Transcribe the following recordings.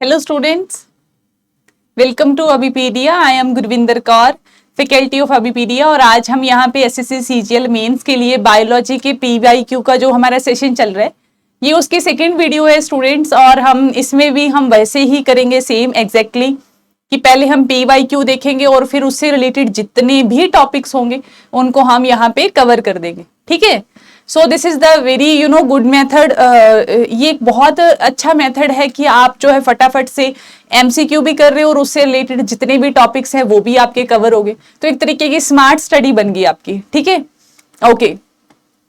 Hello students, welcome to Abhipedia. I am Gurvinder Kaur, faculty of Abhipedia. और आज हम यहाँ पे एसएससी सीजीएल मेंस के लिए बायोलॉजी के पीवाईक्यू का जो हमारा सेशन चल रहा है, ये उसकी सेकंड वीडियो है स्टूडेंट्स। और हम इसमें भी हम वैसे ही करेंगे सेम एग्जैक्टली कि पहले हम पीवाईक्यू देखेंगे और फिर उससे रिलेटेड जितने भी टॉपिक्स होंगे उनको हम यहाँ पे कवर कर देंगे। ठीक है, so this is the very good method. ये एक बहुत अच्छा मेथड है कि आप जो है फटाफट से एमसीक्यू भी कर रहे हो और उससे रिलेटेड जितने भी टॉपिक्स हैं वो भी आपके कवर हो गए। तो एक तरीके की स्मार्ट स्टडी बन गई आपकी। ठीक है, ओके।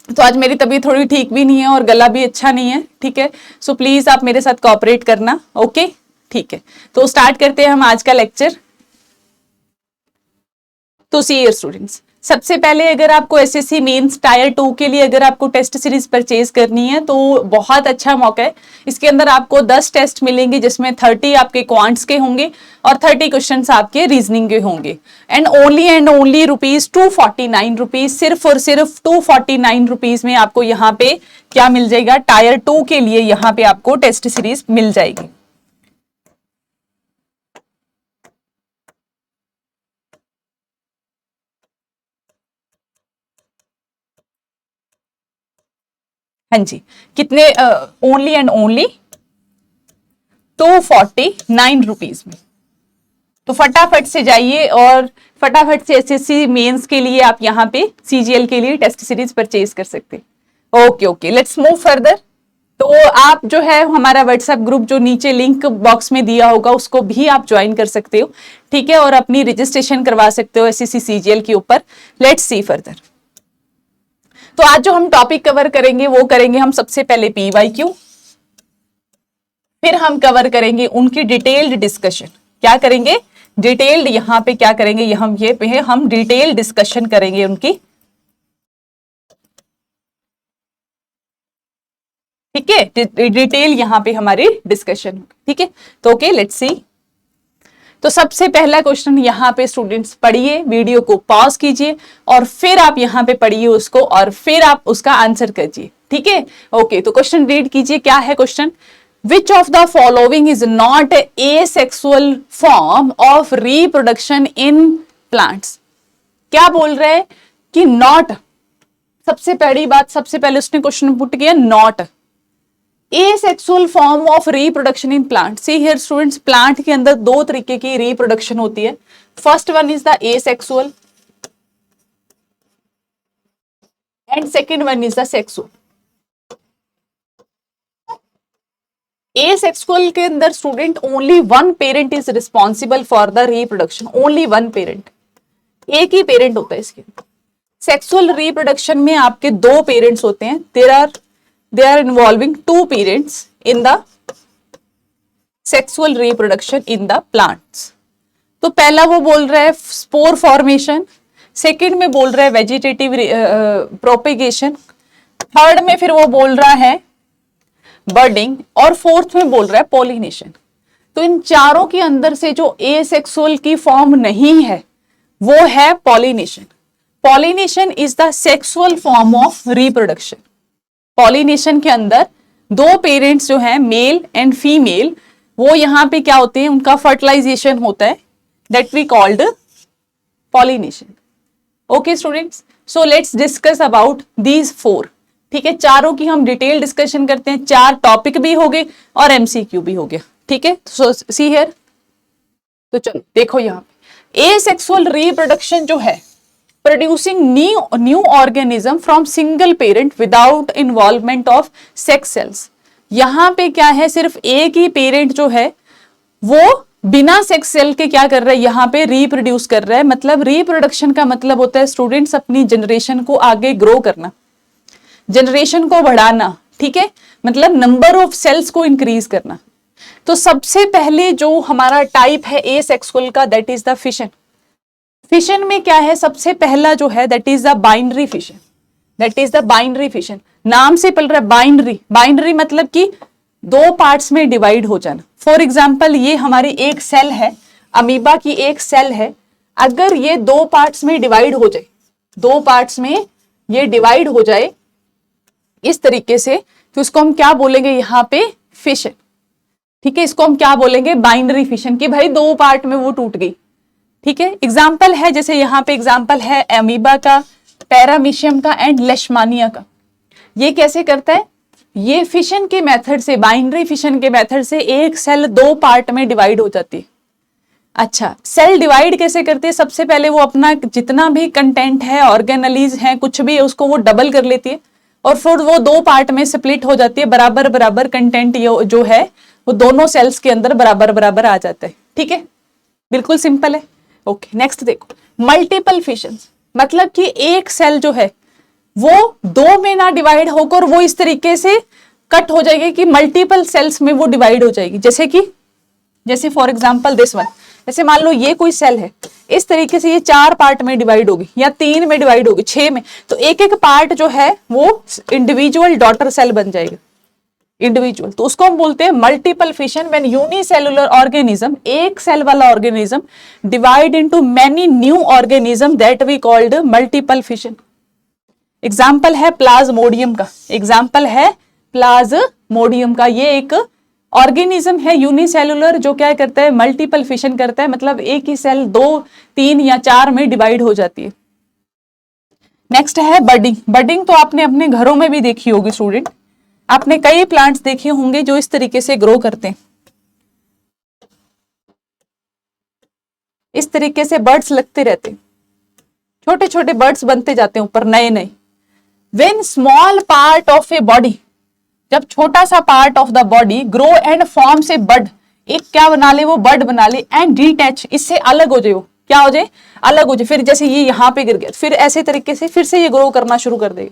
तो आज मेरी तबीयत थोड़ी ठीक भी नहीं है और गला भी अच्छा नहीं है। ठीक है, सो प्लीज आप मेरे साथ कोऑपरेट करना। ओके, ठीक है, तो स्टार्ट करते हैं हम आज का लेक्चर। तो सी स्टूडेंट्स, सबसे पहले अगर आपको एसएससी मेंस टायर 2 के लिए अगर आपको टेस्ट सीरीज परचेज करनी है तो बहुत अच्छा मौका है। इसके अंदर आपको 10 टेस्ट मिलेंगे जिसमें 30 आपके क्वांट्स के होंगे और 30 क्वेश्चंस आपके रीजनिंग के होंगे। एंड ओनली रुपीज 249 रुपीज, सिर्फ और सिर्फ 249 रुपीज में आपको यहाँ पे क्या मिल जाएगा, टायर 2 के लिए यहाँ पे आपको टेस्ट सीरीज मिल जाएगी। हाँ जी, कितने? ओनली एंड ओनली 249 रुपीज में। तो फटाफट से जाइए और फटाफट से एसएससी मेंस के लिए आप यहाँ पे सीजीएल के लिए टेस्ट सीरीज परचेज कर सकते हैं। Okay okay, let's move further. तो आप जो है हमारा व्हाट्सएप ग्रुप जो नीचे लिंक बॉक्स में दिया होगा उसको भी आप ज्वाइन कर सकते हो। ठीक है, और अपनी रजिस्ट्रेशन करवा सकते हो एसएससी सीजीएल के ऊपर। Let's see further. तो आज जो हम टॉपिक कवर करेंगे वो करेंगे हम सबसे पहले पीवाईक्यू, फिर हम कवर करेंगे उनकी डिटेल्ड डिस्कशन। क्या करेंगे? डिटेल्ड। यहाँ पे क्या करेंगे, हम डिटेल डिस्कशन करेंगे उनकी। ठीक है, डिटेल यहाँ पे हमारी डिस्कशन। ठीक है, तो ओके, लेट्स सी। तो सबसे पहला क्वेश्चन यहाँ पे स्टूडेंट्स पढ़िए, वीडियो को पॉज कीजिए और फिर आप यहाँ पे पढ़िए उसको और फिर आप उसका आंसर कीजिए। ठीक है, ओके। तो क्वेश्चन रीड कीजिए। क्या है question? Which of the following is not a sexual form of reproduction in plants? क्या बोल रहे हैं कि नॉट। सबसे पहली बात, सबसे पहले उसने क्वेश्चन पुट किया not asexual form of reproduction in plant. See here students, plant के अंदर दो तरीके की रिप्रोडक्शन होती है। First one is the asexual and second one is the sexual. Asexual के अंदर student only one parent is responsible for the reproduction, only one parent, एक ही पेरेंट होता है इसके। सेक्सुअल रिप्रोडक्शन में आपके दो पेरेंट्स होते हैं। they are involving two parents in the sexual reproduction in the plants। तो पहला वो बोल रहा है स्पोर फॉर्मेशन, सेकंड में बोल रहा है वेजिटेटिव प्रोपेगेशन, थर्ड में फिर वो बोल रहा है बर्डिंग और फोर्थ में बोल रहा है पॉलिनेशन। तो इन चारों के अंदर से जो एसेक्सुअल की फॉर्म नहीं है वो है pollination. Pollination is the sexual form of reproduction. Pollination के अंदर दो पेरेंट्स जो हैं मेल एंड फीमेल, वो यहाँ पे क्या होते हैं, उनका फर्टिलाइजेशन होता है, that we called pollination. Okay students, so let's discuss about these four. ठीक है, चारों की हम डिटेल डिस्कशन करते हैं। चार टॉपिक भी हो गए और एमसीक्यू भी हो गया। ठीक है, सो सी हियर। तो चलो देखो यहाँ पे एसेक्सुअल रिप्रोडक्शन जो है, producing new organism from single parent without involvement of sex cells। यहां पे क्या है, सिर्फ एक ही पेरेंट जो है वो बिना सेक्स सेल के क्या कर रहा है, यहाँ पे रिप्रोड्यूस कर रहा है। मतलब रिप्रोडक्शन का मतलब होता है स्टूडेंट्स अपनी जनरेशन को आगे ग्रो करना, जनरेशन को बढ़ाना। ठीक है, मतलब नंबर ऑफ सेल्स को इंक्रीज करना। तो सबसे पहले जो हमारा टाइप है एसेक्सुअल का, that is the fission. Fission में क्या है, सबसे पहला जो है that is the binary fission. That is the binary fission, नाम से पल रहा है बाइनरी। बाइनरी मतलब कि दो पार्ट्स में डिवाइड हो जाना। फॉर एग्जांपल ये हमारी एक सेल है, अमीबा की एक सेल है। अगर ये दो पार्ट्स में डिवाइड हो जाए, दो पार्ट्स में ये डिवाइड हो जाए इस तरीके से, तो इसको हम क्या बोलेंगे यहाँ पे, फिशन। ठीक है, इसको हम क्या बोलेंगे, बाइनरी फिशन, कि भाई 2 पार्ट में वो टूट गई। ठीक है, एग्जाम्पल है, जैसे यहाँ पे एग्जाम्पल है अमीबा का, पैरामीशियम का एंड लेशमानिया का। ये कैसे करता है, ये फिशन के मेथड से, बाइनरी फिशन के मेथड से एक सेल 2 पार्ट में डिवाइड हो जाती है। अच्छा, सेल डिवाइड कैसे करती है, सबसे पहले वो अपना जितना भी कंटेंट है, ऑर्गेनेलीज है, कुछ भी है, उसको वो डबल कर लेती है और फिर वो 2 पार्ट में स्प्लिट हो जाती है। बराबर बराबर कंटेंट जो है वो दोनों सेल्स के अंदर बराबर बराबर आ जाता है। ठीक है, बिल्कुल सिंपल है। ओके, नेक्स्ट देखो, मल्टीपल फिशन, मतलब कि एक सेल जो है वो 2 में ना डिवाइड होकर वो इस तरीके से कट हो जाएगी कि मल्टीपल सेल्स में वो डिवाइड हो जाएगी। जैसे फॉर एग्जांपल दिस वन, जैसे मान लो ये कोई सेल है, इस तरीके से ये 4 पार्ट में डिवाइड होगी या 3 में डिवाइड होगी, 6 में, तो एक एक पार्ट जो है वो इंडिविजुअल डॉटर सेल बन जाएगा, इंडिविजुअल। तो उसको हम बोलते हैं multiple fission, when unicellular organism, एक सेल वाला organism divide into many new organism, that we called multiple fission. Example है प्लाज्मोडियम का, एग्जाम्पल है प्लाज्मोडियम का। ये एक ऑर्गेनिज्म है यूनिसेलुलर जो क्या करता है, मल्टीपल फिशन करता है, मतलब एक ही सेल 2, 3 या 4 में डिवाइड हो जाती है। नेक्स्ट है बडिंग। बडिंग तो आपने अपने घरों में भी देखी होगी स्टूडेंट, आपने कई प्लांट्स देखे होंगे जो इस तरीके से ग्रो करते हैं, इस तरीके से बर्ड्स लगते रहते हैं, छोटे छोटे बर्ड्स बनते जाते हैं ऊपर नए नए। When small part of a body, जब छोटा सा part of the body grow and forms a bud, एक क्या बना ले, वो बड बना ले, एंड डिटैच, इससे अलग हो जाए, वो क्या हो जाए, अलग हो जाए। फिर जैसे ये यहाँ पे गिर गया, फिर ऐसे तरीके से फिर से ये ग्रो करना शुरू कर देगा।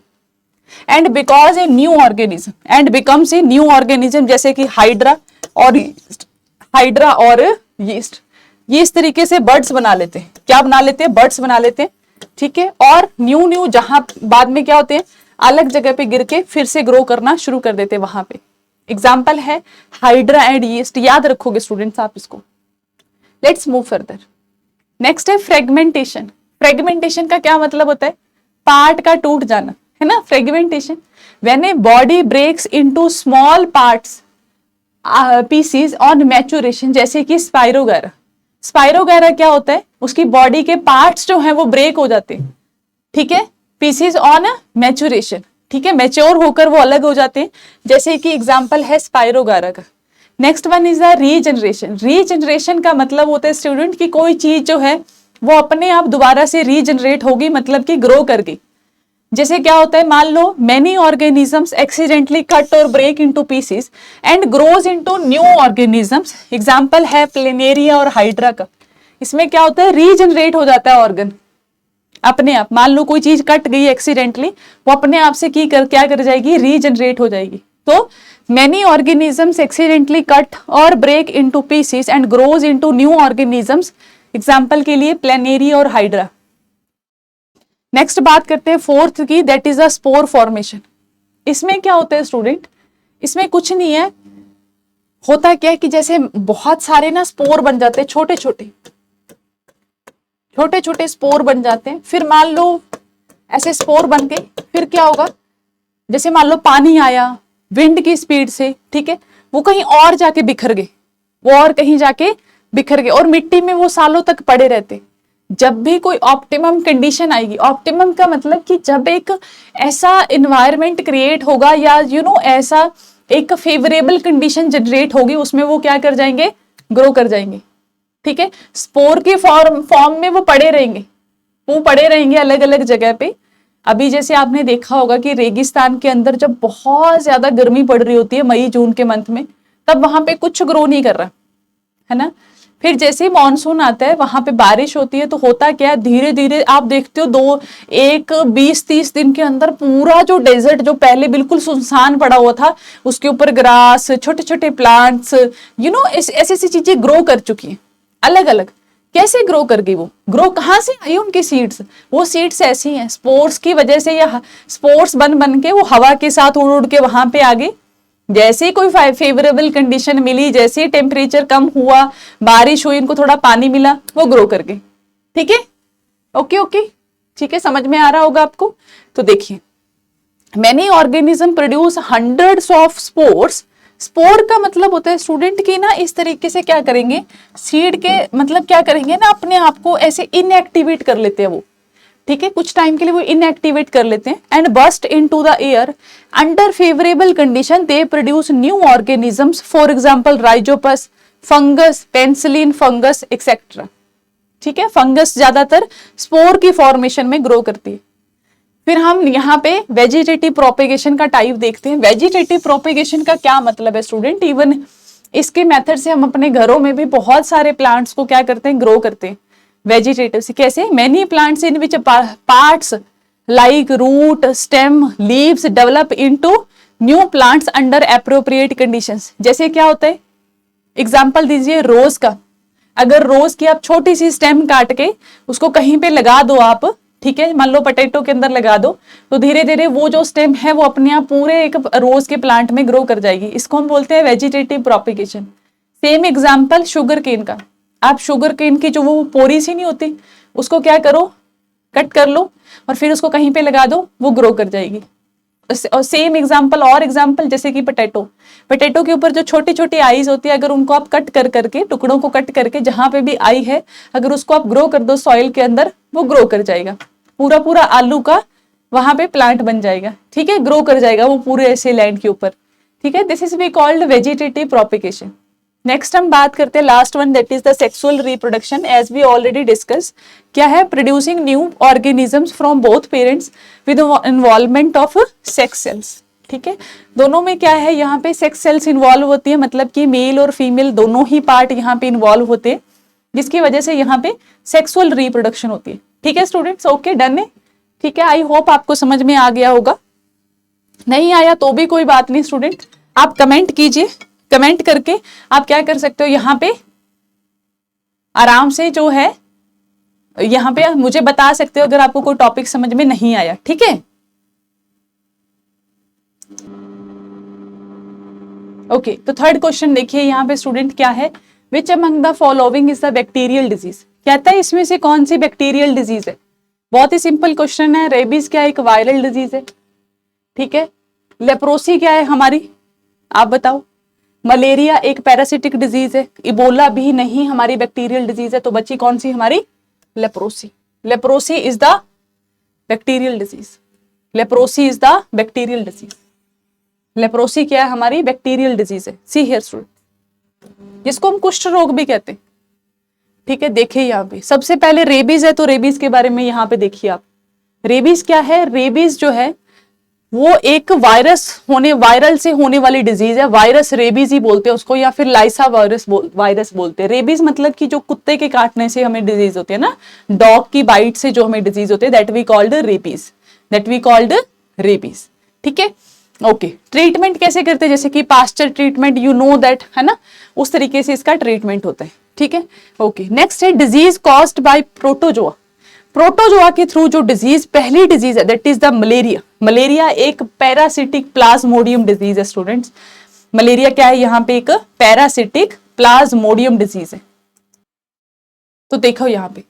And because a new organism, and becomes a new organism, जैसे कि हाइड्रा और यीस्ट, ये इस तरीके से बर्ड्स बना लेते हैं। क्या बना लेते हैं, बर्ड्स बना लेते हैं। ठीक है, और न्यू जहां बाद में क्या होते हैं, अलग जगह पे गिर के फिर से ग्रो करना शुरू कर देते हैं वहां पे। एग्जाम्पल है हाइड्रा एंड यीस्ट, याद रखोगे स्टूडेंट्स आप इसको। Let's move further. नेक्स्ट है फ्रेगमेंटेशन। फ्रेगमेंटेशन का क्या मतलब होता है, पार्ट का टूट जाना, है ना, fragmentation. When a body breaks into small parts pieces on maturation, जैसे कि स्पाइरोगैरा। स्पाइरोगैरा क्या होता है, उसकी बॉडी के पार्ट्स जो हैं वो ब्रेक हो जाते हैं। ठीक है, पीसीज ऑन मैच्योरेशन, ठीक है, मैच्योर होकर वो अलग हो जाते हैं, जैसे कि एग्जांपल है स्पाइरोगैरा का। Next one is the regeneration. Regeneration का मतलब होता है स्टूडेंट कि कोई चीज जो है वो अपने आप दोबारा से रीजनरेट होगी, मतलब कि ग्रो कर गई। जैसे क्या होता है, मान लो मेनी ऑर्गेनिजम्स एक्सीडेंटली कट और break into pieces and grows into new organisms. Example है प्लेनेरिया और हाइड्रा का। इसमें क्या होता है, रीजनरेट हो जाता है ऑर्गन अपने आप। मान लो कोई चीज कट गई एक्सीडेंटली, वो अपने आप से क्या कर जाएगी, रीजनरेट हो जाएगी। तो मेनी ऑर्गेनिजम्स एक्सीडेंटली कट और break into pieces and grows into new organisms. Example के लिए प्लेनेरिया और हाइड्रा। नेक्स्ट बात करते हैं फोर्थ की, that is a spore formation. इसमें क्या होता है स्टूडेंट, इसमें कुछ नहीं है, होता क्या है कि जैसे बहुत सारे ना स्पोर बन जाते हैं, छोटे छोटे स्पोर बन जाते हैं। फिर मान लो ऐसे स्पोर बन गए, फिर क्या होगा, जैसे मान लो पानी आया विंड की स्पीड से, ठीक है, वो कहीं और जाके बिखर गए, वो और कहीं जाके बिखर गए, और मिट्टी में वो सालों तक पड़े रहते। जब भी कोई ऑप्टिमम कंडीशन आएगी, ऑप्टिमम का मतलब कि जब एक ऐसा इन्वायरमेंट क्रिएट होगा या ऐसा एक फेवरेबल कंडीशन जनरेट होगी, उसमें वो क्या कर जाएंगे, ग्रो कर जाएंगे। ठीक है, स्पोर के फॉर्म में वो पड़े रहेंगे अलग अलग जगह पे। अभी जैसे आपने देखा होगा कि रेगिस्तान के अंदर जब बहुत ज्यादा गर्मी पड़ रही होती है मई जून के मंथ में, तब वहां पे कुछ ग्रो नहीं कर रहा, है ना। फिर जैसे ही मॉनसून आता है, वहां पे बारिश होती है, तो होता क्या है, धीरे धीरे आप देखते हो 20-30 दिन के अंदर पूरा जो डेजर्ट जो पहले बिल्कुल सुनसान पड़ा हुआ था, उसके ऊपर ग्रास, छोटे छोटे प्लांट्स, ऐसी चीजें ग्रो कर चुकी हैं अलग अलग। कैसे ग्रो कर गई, वो ग्रो कहाँ से आई, उनकी सीड्स, वो सीड्स ऐसी हैं स्पोर्स की वजह से, या स्पोर्स बन के वो हवा के साथ उड़ के वहां पे आ गए। जैसे ही कोई फेवरेबल कंडीशन मिली, जैसे ही टेम्परेचर कम हुआ, बारिश हुई, इनको थोड़ा पानी मिला, वो ग्रो कर गए। ठीक है, ओके, ठीक है, समझ में आ रहा होगा आपको। तो देखिए, many organism produce hundreds of spores spore का मतलब होता है स्टूडेंट की ना इस तरीके से क्या करेंगे, सीड के मतलब क्या करेंगे ना, अपने आप को ऐसे इनएक्टिवेट कर लेते हैं वो, ठीक है, कुछ टाइम के लिए वो इनएक्टिवेट कर लेते हैं, and bast into the air under favourable condition they produce new organisms, for example Rhizopus, fungus, penicillin fungus etcetera. ठीक है, फंगस ज्यादातर स्पोर की फॉर्मेशन में ग्रो करती है। फिर हम यहाँ पे वेजिटेटिव प्रोपेगेशन का टाइप देखते हैं। वेजिटेटिव प्रोपेगेशन का क्या मतलब है स्टूडेंट, इवन इसके मेथड से हम अपने घरों में भी बहुत सारे प्लांट्स को क्या करते हैं, ग्रो करते हैं वेजिटेटिव से। कैसे? Many plants in which parts like root, stem, leaves develop into new plants under appropriate conditions. जैसे क्या होता है, एग्जाम्पल दीजिए रोज का। अगर रोज की आप छोटी सी स्टेम काट के उसको कहीं पे लगा दो आप, ठीक है, मान लो पोटैटो के अंदर लगा दो, तो धीरे धीरे वो जो स्टेम है वो अपने आप पूरे एक रोज के प्लांट में ग्रो कर जाएगी। इसको हम बोलते हैं vegetative propagation. Same example sugar cane का। आप शुगर केन की जो वो पोरी सी नहीं होती, उसको क्या करो, कट कर लो और फिर उसको कहीं पे लगा दो, वो ग्रो कर जाएगी। और सेम एग्जाम्पल और एग्जाम्पल जैसे कि पोटैटो के ऊपर जो छोटी छोटी आईज होती है, अगर उनको आप कट कर करके, टुकड़ों को कट करके जहां पे भी आई है, अगर उसको आप ग्रो कर दो सॉइल के अंदर, वो ग्रो कर जाएगा। पूरा पूरा आलू का वहां पे प्लांट बन जाएगा, ठीक है, ग्रो कर जाएगा वो पूरे ऐसे लैंड के ऊपर, ठीक है। This is we called vegetative propagation. Next हम बात करते हैं last one, that is the sexual reproduction. As we already discuss, क्या है, producing new organisms from both parents with involvement of sex cells. ठीक है, दोनों में क्या है, यहाँ पे सेक्स सेल्स इन्वॉल्व होती है, मतलब कि मेल और फीमेल दोनों ही पार्ट यहाँ पे इन्वॉल्व होते हैं, जिसकी वजह से यहाँ पे सेक्सुअल रिप्रोडक्शन होती है। ठीक है स्टूडेंट्स, ओके, डन है। ठीक है, आई होप आपको समझ में आ गया होगा। नहीं आया तो भी कोई बात नहीं स्टूडेंट, आप कमेंट कीजिए, कमेंट करके आप क्या कर सकते हो, यहाँ पे आराम से जो है यहाँ पे मुझे बता सकते हो अगर आपको कोई टॉपिक समझ में नहीं आया। ठीक है, ओके, तो थर्ड क्वेश्चन देखिए यहाँ पे स्टूडेंट क्या है, which among the following is the bacterial disease. कहता है इसमें से कौन सी बैक्टीरियल डिजीज है। बहुत ही सिंपल क्वेश्चन है। रेबीज क्या है, एक वायरल डिजीज है, ठीक है। लेप्रोसी क्या है हमारी, आप बताओ। मलेरिया एक पैरासिटिक डिजीज है। इबोला भी नहीं हमारी बैक्टीरियल डिजीज है, तो बची कौन सी हमारी, leprosy. Leprosy is the bacterial disease. Leprosy is the bacterial disease. Leprosy क्या है हमारी, बैक्टीरियल डिजीज है। सी हियर स्टूडेंट, जिसको हम कुष्ठ रोग भी कहते हैं। ठीक है, देखिए यहाँ पे सबसे पहले रेबीज है, तो रेबीज के बारे में यहाँ पे देखिए आप। रेबीज क्या है, रेबीज जो है वो एक वायरल से होने वाली डिजीज है। वायरस रेबीज ही बोलते हैं उसको, या फिर लाइसा वायरस बोलते हैं। रेबीज मतलब कि जो कुत्ते के काटने से हमें डिजीज होती है ना, डॉग की बाइट से जो हमें डिजीज होती है, that we called rabies, that we called rabies. ठीक है, ओके। ट्रीटमेंट कैसे करते हैं, जैसे कि Pasteur treatment, you know that, है ना, उस तरीके से इसका ट्रीटमेंट होता है। ठीक है, ओके। नेक्स्ट है disease caused by protozoa. Protozoa के थ्रू जो डिजीज, पहली डिजीज है, that is the malaria. Malaria एक पैरासिटिक प्लाज्मोडियम डिजीज है स्टूडेंट्स। मलेरिया क्या है, यहाँ पे एक पैरासिटिक प्लाज्मोडियम डिजीज है। तो देखो यहाँ पे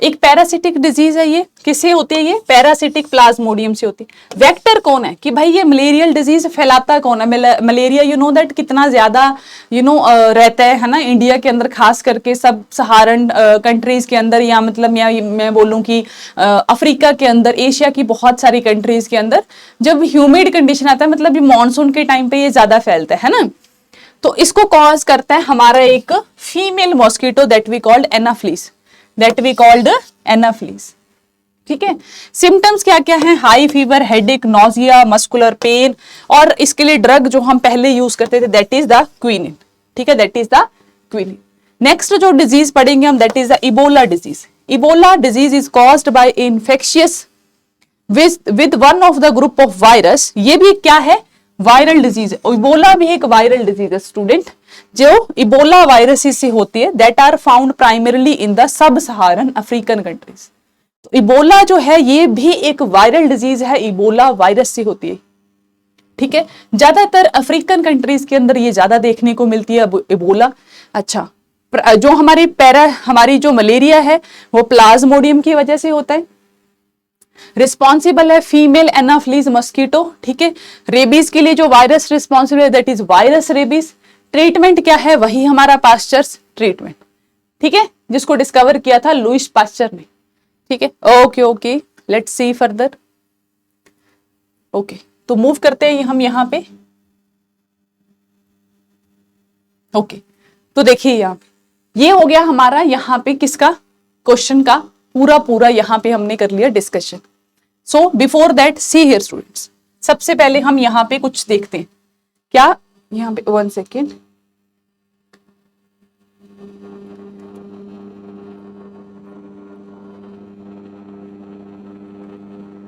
एक पैरासिटिक डिजीज है, ये किससे होती है, ये पैरासिटिक प्लाज्मोडियम से होती है। वेक्टर कौन है, कि भाई ये मलेरियल डिजीज फैलाता कौन है। मलेरिया यू नो दैट कितना ज्यादा रहता है ना, इंडिया के अंदर खास करके, सब सहारन कंट्रीज के अंदर, या मतलब मैं बोलूं कि अफ्रीका के अंदर, एशिया की बहुत सारी कंट्रीज के अंदर जब ह्यूमिड कंडीशन आता है, मतलब मानसून के टाइम पे ये ज्यादा फैलता है ना, तो इसको कॉज करता है हमारा एक female mosquito, that we called anopheles, that we called anopheles. ठीक है, सिम्टम्स क्या क्या है, high fever, headache, nausea, muscular pain, और इसके लिए ड्रग जो हम पहले यूज करते थे, दैट इज द क्विनिन। ठीक है, that is the quinine. Next जो डिजीज पढ़ेंगे हम, that is the Ebola disease. Ebola disease is caused by infectious with one of the group of virus. ये भी क्या है, वायरल डिजीज है। इबोला भी एक वायरल डिजीज है स्टूडेंट, जो इबोला वायरस से होती है, that are found primarily in the sub Saharan African countries. तो इबोला जो है ये भी एक वायरल डिजीज है, इबोला वायरस से होती है। ठीक है, ज्यादातर अफ्रीकन कंट्रीज के अंदर ये ज्यादा देखने को मिलती है इबोला। अच्छा, जो हमारी जो मलेरिया है वो प्लाज्मोडियम की वजह से होता है। रिस्पॉन्सिबल है फीमेल एनाफ्लीज मस्कीटो, ठीक है। रेबीज के लिए जो वायरस रिस्पॉन्सिबल है that is virus rabies. Treatment क्या है, वही हमारा पास्चर्स ट्रीटमेंट, ठीक है, जिसको डिस्कवर किया था लुइस पास्चर ने, ठीक है। Okay okay, let's see further. Okay, तो मूव करते हैं हम यहाँ पे। ओके, तो देखिए यहाँ पे ये हो गया हमारा यहाँ पे किसका क्वेश्चन का पूरा यहाँ पे हमने कर लिया discussion. So before that see here students, सबसे पहले हम यहाँ पे कुछ देखते हैं। क्या यहाँ पे 1 सेकेंड,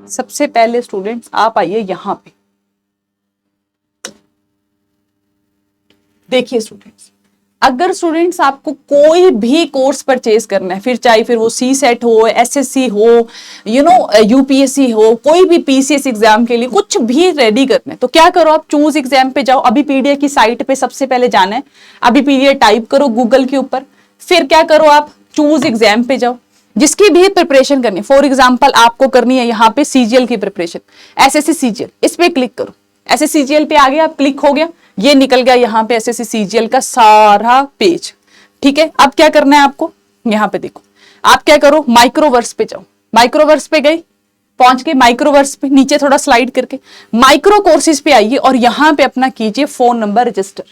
सबसे पहले स्टूडेंट्स आप आइए यहाँ पे। देखिए स्टूडेंट्स, अगर स्टूडेंट्स आपको कोई भी कोर्स परचेज करना है, फिर वो सी सेट हो, एसएससी हो, यूपीएससी हो, कोई भी पीसीएस एग्जाम के लिए कुछ भी रेडी करना है, तो क्या करो, आप चूज एग्जाम पे जाओ। अभी पीडीए की साइट पे सबसे पहले जाना है, अभी पीडीए टाइप करो गूगल के ऊपर, फिर क्या करो, आप चूज एग्जाम पे जाओ। जिसकी भी प्रिपरेशन करनी है, फॉर एग्जाम्पल आपको करनी है यहाँ पे सीजीएल की प्रिपरेशन, एसएससी सीजीएल, इस पे क्लिक करो। एसएससी सीजीएल पे आ गया, आप क्लिक हो गया, ये निकल गया यहाँ पे एसएससी सीजीएल का सारा पेज, ठीक है। अब क्या करना है आपको, यहाँ पे देखो, आप क्या करो, माइक्रोवर्स पे जाओ। माइक्रोवर्स पे गए, पहुंच के माइक्रोवर्स पे नीचे थोड़ा स्लाइड करके माइक्रो कोर्सेज पे आइए और यहाँ पे अपना कीजिए फोन नंबर रजिस्टर।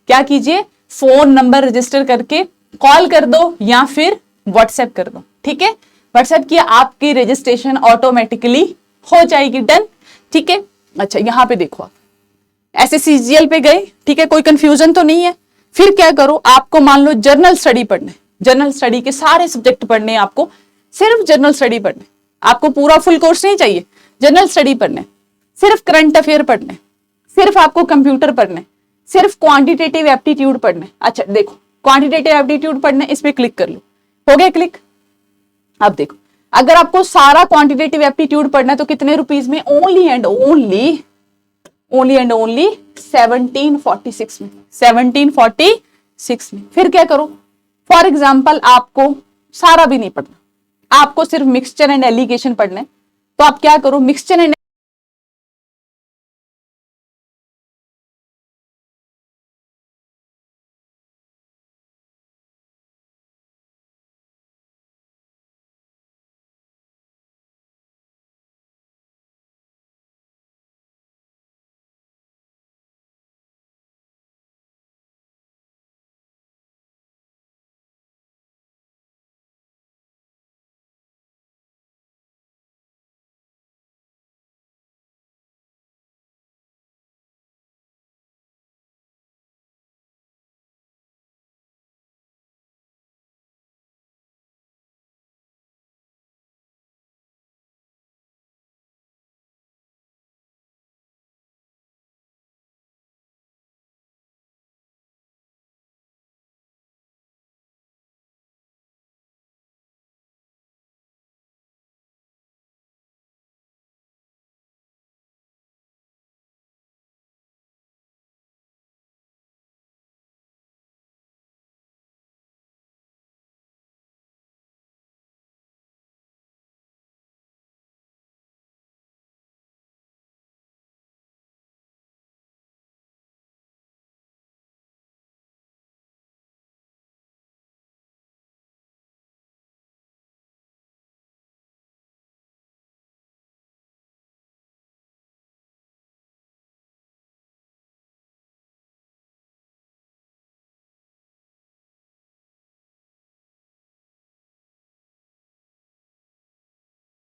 क्या कीजिए, फोन नंबर रजिस्टर करके कॉल कर दो या फिर व्हाट्सएप कर दो, ठीक है। व्हाट्सएप किया, आपकी रजिस्ट्रेशन ऑटोमेटिकली हो जाएगी, डन, ठीक है। अच्छा, यहाँ पे देखो, आप एसएससीजीएल पे गए, ठीक है, कोई कंफ्यूजन तो नहीं है। फिर क्या करो, आपको मान लो जर्नल स्टडी पढ़ने, जर्नल स्टडी के सारे सब्जेक्ट पढ़ने हैं आपको, सिर्फ जर्नल स्टडी पढ़ने, आपको पूरा फुल कोर्स नहीं चाहिए, जर्नल स्टडी पढ़ने, सिर्फ करंट अफेयर पढ़ने, सिर्फ आपको कंप्यूटर पढ़ने, सिर्फ क्वांटिटेटिव एप्टीट्यूड पढ़ने। अच्छा देखो, क्वांटिटेटिव एप्टीट्यूड पढ़ने, इस पे क्लिक कर लो, हो गया क्लिक। अब देखो, अगर आपको सारा क्वांटिटेटिव एप्टीट्यूड पढ़ना है तो कितने रुपीज में, ओनली एंड ओनली 1746 में, 1746 में। फिर क्या करो, फॉर एग्जाम्पल आपको सारा भी नहीं पढ़ना, आपको सिर्फ मिक्सचर एंड एलिगेशन पढ़ना है, तो आप क्या करो, मिक्सचर एंड